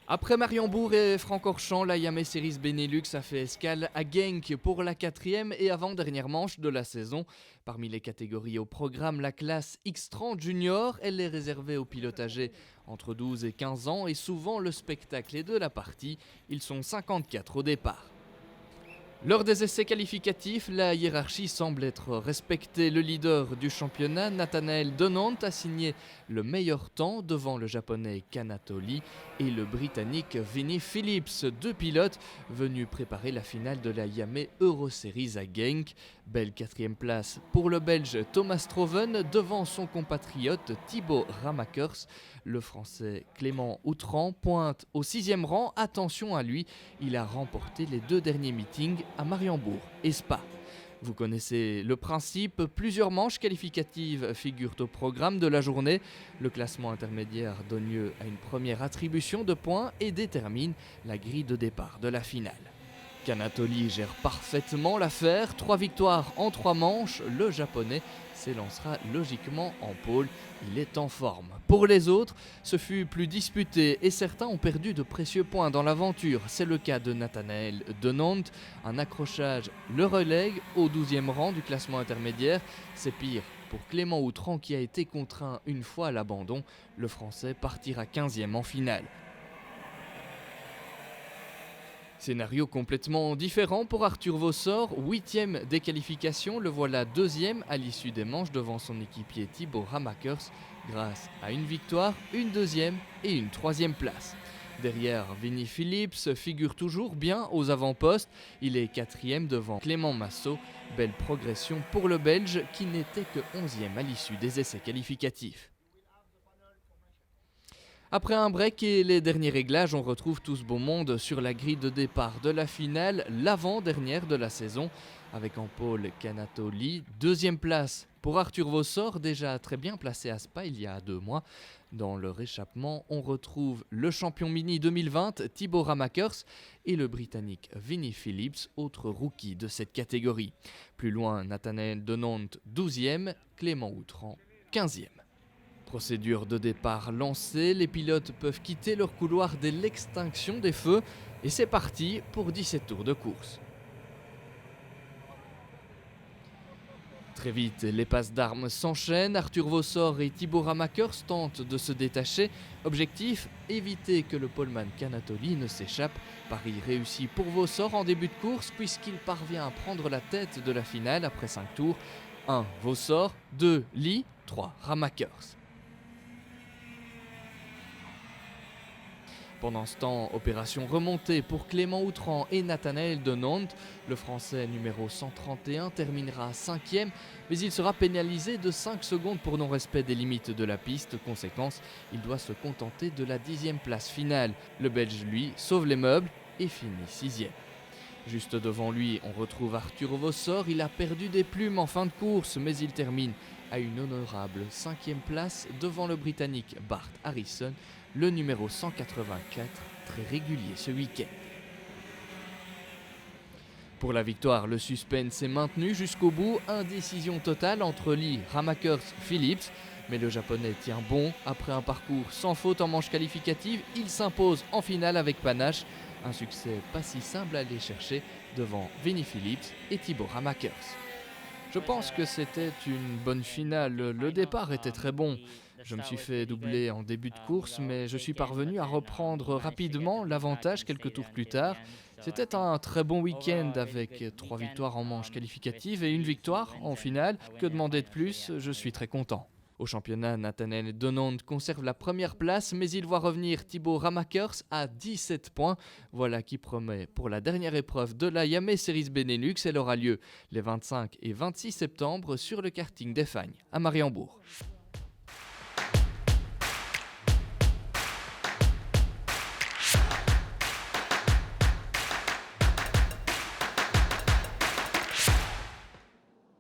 Après Mariembourg et Francorchamps, la Yamé Series Benelux a fait escale à Genk pour la quatrième et avant-dernière manche de la saison. Parmi les catégories au programme, la classe X30 Junior, elle est réservée aux pilotes âgés entre 12 et 15 ans et souvent le spectacle est de la partie. Ils sont 54 au départ. Lors des essais qualificatifs, la hiérarchie semble être respectée. Le leader du championnat, Nathanael Donant, a signé le meilleur temps devant le japonais Kanatoli et le britannique Vinnie Phillips, deux pilotes venus préparer la finale de la Yamé Euroseries à Genk. Belle quatrième place pour le Belge Thomas Stroven devant son compatriote Thibaut Ramakers. Le Français Clément Outran pointe au 6e rang. Attention à lui, il a remporté les deux derniers meetings à Mariembourg et Spa. Vous connaissez le principe, plusieurs manches qualificatives figurent au programme de la journée. Le classement intermédiaire donne lieu à une première attribution de points et détermine la grille de départ de la finale. Kanatoli gère parfaitement l'affaire, 3 victoires en 3 manches, le japonais s'élancera logiquement en pôle, il est en forme. Pour les autres, ce fut plus disputé et certains ont perdu de précieux points dans l'aventure. C'est le cas de Nathanael Donant, un accrochage le relègue au 12e rang du classement intermédiaire. C'est pire pour Clément Outran qui a été contraint une fois à l'abandon. Le Français partira 15e en finale. Scénario complètement différent pour Arthur Vossor, 8e des qualifications, le voilà 2e à l'issue des manches devant son équipier Thibaut Ramakers grâce à une victoire, une 2e et une 3e place. Derrière, Vinnie Phillips figure toujours bien aux avant-postes, il est 4e devant Clément Massot, belle progression pour le Belge qui n'était que 11e à l'issue des essais qualificatifs. Après un break et les derniers réglages, on retrouve tout ce beau monde sur la grille de départ de la finale, l'avant-dernière de la saison, avec en pôle Kanatoli, 2e place pour Arthur Vossor, déjà très bien placé à Spa il y a 2 mois. Dans le réchappement, on retrouve le champion mini 2020 Thibaut Ramakers et le britannique Vinnie Phillips, autre rookie de cette catégorie. Plus loin, Nathanael Donant 12e, Clément Outran 15e. Procédure de départ lancée, les pilotes peuvent quitter leur couloir dès l'extinction des feux et c'est parti pour 17 tours de course. Très vite, les passes d'armes s'enchaînent, Arthur Vossor et Thibaut Ramakers tentent de se détacher. Objectif, éviter que le poleman Kanatoli ne s'échappe. Pari réussi pour Vossor en début de course puisqu'il parvient à prendre la tête de la finale après 5 tours. 1. Vossor, 2. Lee, 3. Ramakers. Pendant ce temps, opération remontée pour Clément Outran et Nathanael Donant. Le Français numéro 131 terminera 5e, mais il sera pénalisé de 5 secondes pour non-respect des limites de la piste. Conséquence, il doit se contenter de la 10e place finale. Le Belge, lui, sauve les meubles et finit 6e. Juste devant lui, on retrouve Arthur Vossor. Il a perdu des plumes en fin de course, mais il termine à une honorable 5e place devant le Britannique Bart Harrison, le numéro 184, très régulier ce week-end. Pour la victoire, le suspense est maintenu jusqu'au bout. Indécision totale entre Lee, Ramakers, Phillips. Mais le japonais tient bon. Après un parcours sans faute en manche qualificative, il s'impose en finale avec panache. Un succès pas si simple à aller chercher devant Vinnie Phillips et Thibaut Ramakers. Je pense que c'était une bonne finale. Le départ était très bon. Je me suis fait doubler en début de course, mais je suis parvenu à reprendre rapidement l'avantage quelques tours plus tard. C'était un très bon week-end avec 3 victoires en manche qualificative et une victoire en finale. Que demander de plus? Je suis très content. Au championnat, Nathanael Donant conserve la première place, mais il voit revenir Thibaut Ramakers à 17 points. Voilà qui promet pour la dernière épreuve de la Yamé Series Benelux. Elle aura lieu les 25 et 26 septembre sur le karting d'Effagne à Mariembourg.